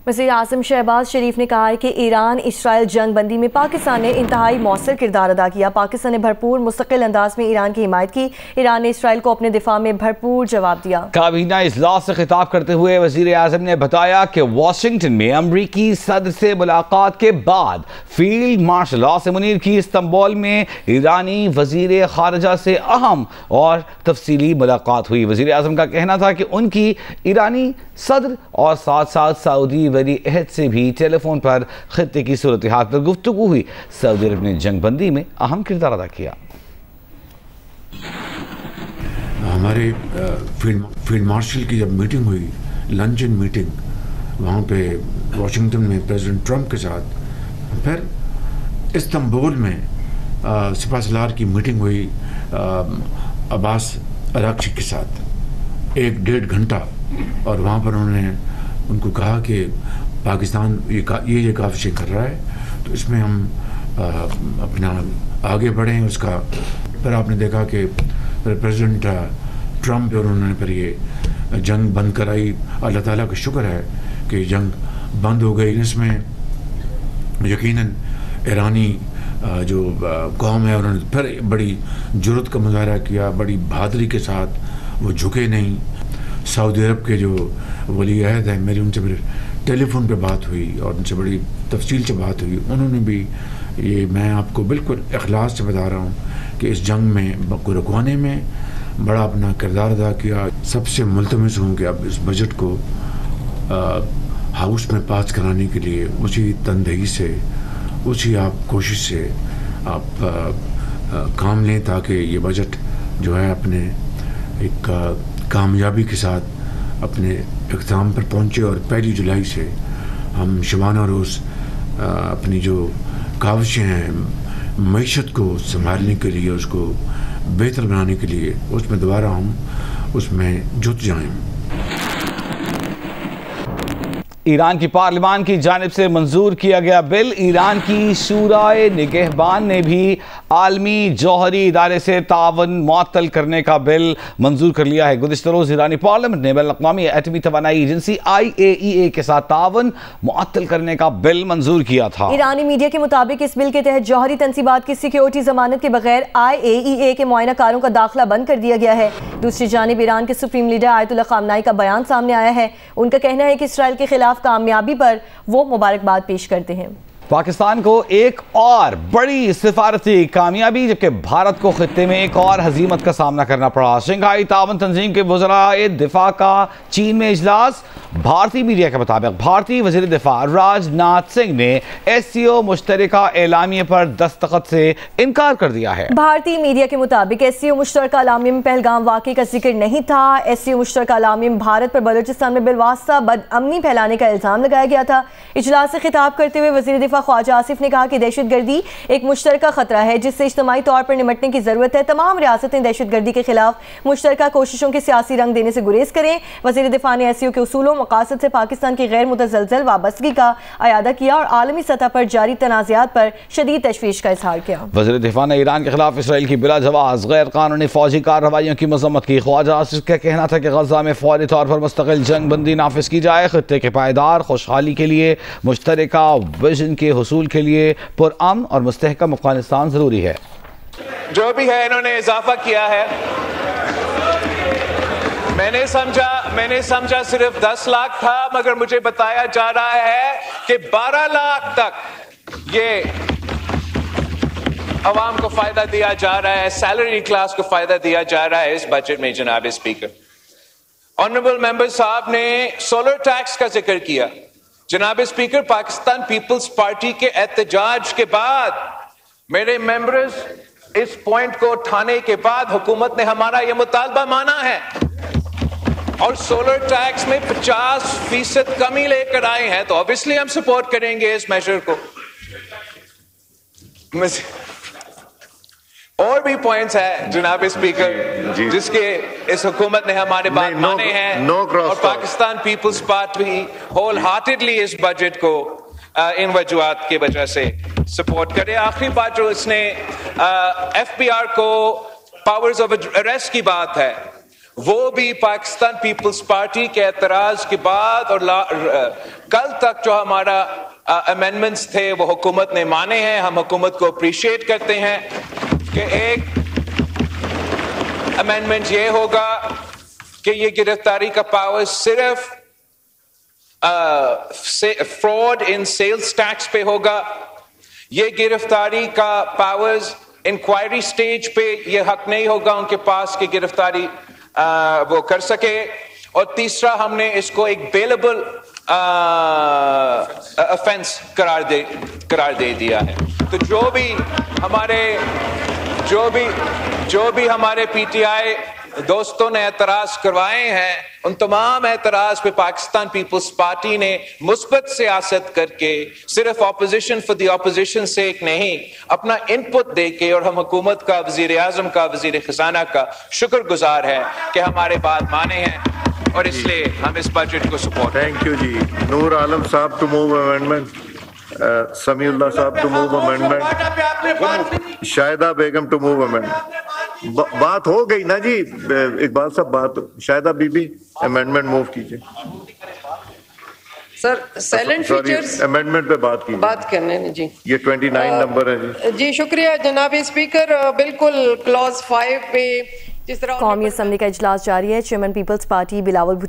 وزیر اعظم شہباز شریف نے کہا ہے کہ ایران اسرائیل جنگ بندی میں پاکستان نے انتہائی مؤثر کردار ادا کیا. پاکستان نے بھرپور مستقل انداز میں ایران کی حمایت کی. ایران نے اسرائیل کو اپنے دفاع میں بھرپور جواب دیا. کابینہ اجلاس سے خطاب کرتے ہوئے وزیر اعظم نے بتایا کہ واشنگٹن میں امریکی صدر سے ملاقات کے بعد فیلڈ مارشل عاصم منیر کی استنبول میں ایرانی وزیر خارجہ سے اہم اور تفصیلی ملاقات ہوئی. وزیر اعظم کا کہنا تھا کہ ان کی ایرانی صدر اور ساتھ ساتھ سعودی ولی عہد سے بھی ٹیلی فون پر خطے کی صورتحال پر گفتگو ہوئی. سعودی عرب نے جنگ بندی میں اہم کردار ادا کیا. ہمارے فیلڈ مارشل کی جب میٹنگ ہوئی، لنچن میٹنگ وہاں پہ واشنگٹن میں پریزیڈنٹ ٹرمپ کے ساتھ، پھر استنبول میں سپہ سالار کی میٹنگ ہوئی عباس اراغچی کے ساتھ 1-1.5 گھنٹہ، اور وہاں پر انہوں نے ان کو کہا کہ پاکستان یہ کاوشیں کر رہا ہے تو اس میں ہم اپنا آگے بڑھیں. اس کا پھر آپ نے دیکھا کہ پریزیڈنٹ ٹرمپ اور انہوں نے پھر یہ جنگ بند کرائی. اللہ تعالیٰ کا شکر ہے کہ جنگ بند ہو گئی. اس میں یقیناً ایرانی جو قوم ہے انہوں نے پھر بڑی جرأت کا مظاہرہ کیا، بڑی بہادری کے ساتھ وہ جھکے نہیں. سعودی عرب کے جو ولی عہد ہیں، میری ان سے پھر ٹیلی فون پہ بات ہوئی اور ان سے بڑی تفصیل سے بات ہوئی. انہوں نے بھی یہ، میں آپ کو بالکل اخلاص سے بتا رہا ہوں کہ اس جنگ میں کو رکوانے میں بڑا اپنا کردار ادا کیا. سب سے ملتمس ہوں کہ اب اس بجٹ کو ہاؤس میں پاس کرانے کے لیے اسی تندہی سے، اسی آپ کوشش سے آپ کام لیں تاکہ یہ بجٹ جو ہے اپنے ایک کامیابی کے ساتھ اپنے اختتام پر پہنچے اور 1 جولائی سے ہم شبانہ روز اپنی جو کاوشیں ہیں معیشت کو سنبھالنے کے لیے، اس کو بہتر بنانے کے لیے، اس میں دوبارہ ہم اس میں جت جائیں. ایران کی پارلیمان کی جانب سے منظور کیا گیا بل. ایران کی شورائے نگہبان نے بھی عالمی جوہری ادارے سے تعاون معطل کرنے کا بل منظور کر لیا ہے. گزشتہ روز ایرانی پارلیمنٹ نے بین الاقوامی ایٹمی توانائی ایجنسی IAEA کے ساتھ تعاون معطل کرنے کا بل منظور کیا تھا. ایرانی میڈیا کے مطابق اس بل کے تحت جوہری تنصیبات کی سیکیورٹی ضمانت کے بغیر IAEA کے معائنہ کاروں کا داخلہ بند کر دیا گیا ہے. دوسری جانب ایران کے سپریم لیڈر آیت اللہ خامنائی کا بیان سامنے آیا ہے. ان کا کہنا ہے کہ اسرائیل کے خلاف کامیابی پر وہ مبارکباد پیش کرتے ہیں. پاکستان کو ایک اور بڑی سفارتی کامیابی، جبکہ بھارت کو خطے میں ایک اور ہزیمت کا سامنا کرنا پڑا. شنگھائی تعاون تنظیم کے وزرائے دفاع کا چین میں اجلاس. بھارتی میڈیا کے مطابق بھارتی وزیر دفاع راج ناتھ سنگھ نے SCO مشترکہ اعلامیے پر دستخط سے انکار کر دیا ہے. بھارتی میڈیا کے مطابق SCO مشترکہ اعلامیے میں پہلگام واقعے کا ذکر نہیں تھا. SCO مشترکہ اعلامیے میں بھارت پر بلوچستان میں بالواسطہ بدامنی پھیلانے کا الزام لگایا گیا تھا. اجلاس سے خطاب کرتے ہوئے وزیر دفاع خواجہ آصف نے کہا کہ دہشت گردی ایک مشترکہ خطرہ ہے جس سے اجتماعی طور پر نمٹنے کی ضرورت ہے. تمام ریاستیں دہشت گردی کے خلاف مشترکہ کوششوں کے سیاسی رنگ دینے سے گریز کریں. وزیر دفاع نے SCO کے اصولوں مقاصد سے پاکستان کی غیر متزلزل وابستگی کا اعادہ کیا اور عالمی سطح پر جاری تنازعات پر شدید تشویش کا اظہار کیا. وزیر دفاع نے ایران کے خلاف اسرائیل کی بلا جواز غیر قانونی فوجی کارروائیوں کی مذمت کی. خواجہ آصف کا کہنا تھا کہ غزہ میں فوری طور پر مستقل جنگ بندی نافذ کی جائے. خطے کے پائیدار خوشحالی کے لیے مشترکہ ویژن کے حصول کے لیے پرامن اور مستحکم افغانستان ضروری ہے. جو بھی ہے انہوں نے اضافہ کیا ہے. میں نے سمجھا صرف 10 لاکھ تھا، مگر مجھے بتایا جا رہا ہے کہ 12 لاکھ تک یہ عوام کو فائدہ دیا جا رہا ہے، سیلری کلاس کو فائدہ دیا جا رہا ہے اس بجٹ میں. جناب اسپیکر، آنریبل ممبر صاحب نے سولر ٹیکس کا ذکر کیا. جناب اسپیکر، پاکستان پیپلز پارٹی کے احتجاج کے بعد میرے ممبرز اس پوائنٹ کو اٹھانے کے بعد حکومت نے ہمارا یہ مطالبہ مانا ہے اور سولر ٹیکس میں 50% کمی لے کر آئے ہیں. تو obviously ہم سپورٹ کریں گے اس میجر کو. اور بھی پوائنٹس ہیں جناب اسپیکر جس کے اس حکومت نے ہمارے بات مانے ہیں اور پاکستان پیپلز پارٹی ہول ہارٹیڈلی اس بجٹ کو ان وجوہات کی وجہ سے سپورٹ کرے. آخری بات جو اس نے FBR کو پاورز آف اریسٹ کی بات ہے، وہ بھی پاکستان پیپلز پارٹی کے اعتراض کے بعد اور کل تک جو ہمارا امینڈمنٹس تھے وہ حکومت نے مانے ہیں. ہم حکومت کو اپریشیٹ کرتے ہیں کہ ایک امینڈمنٹ یہ ہوگا کہ یہ گرفتاری کا پاور صرف فراڈ ان سیلز ٹیکس پہ ہوگا. یہ گرفتاری کا پاورز انکوائری سٹیج پہ یہ حق نہیں ہوگا ان کے پاس کہ گرفتاری وہ کر سکے. اور تیسرا ہم نے اس کو ایک بیلیبل افینس قرار دے دیا ہے. تو جو بھی ہمارے پی ٹی آئی دوستوں نے اعتراض کروائے ہیں ان تمام اعتراض پہ پاکستان پیپلز پارٹی نے مثبت سیاست کر کے صرف اپوزیشن فار دی اپوزیشن سے ایک نہیں اپنا ان پٹ دے کے اور ہم حکومت کا وزیر اعظم کا وزیر خزانہ کا شکر گزار ہے کہ ہمارے بات مانے ہیں اور اس لیے ہم اس بجٹ کو سپورٹ. تھینک یو جی. نور عالم صاحب ٹو موو امینڈمنٹ, سمیع اللہ صاحب to move amendment, Shahida Begum to move amendment. بات ہو گئی نا جی اقبال صاحب, بات شاہدہ بی بی امینڈمنٹ موو کیجیے. سر سائلنٹ فیچرز امینڈمنٹ پہ بات کرنے ہیں جی. یہ 29 نمبر ہے جی. جی شکریہ جناب اسپیکر. بالکل کلوز 5 پہ جس طرح قومی اسمبلی کا اجلاس جاری ہے. چیئرمین پیپلز پارٹی بلاول بھٹو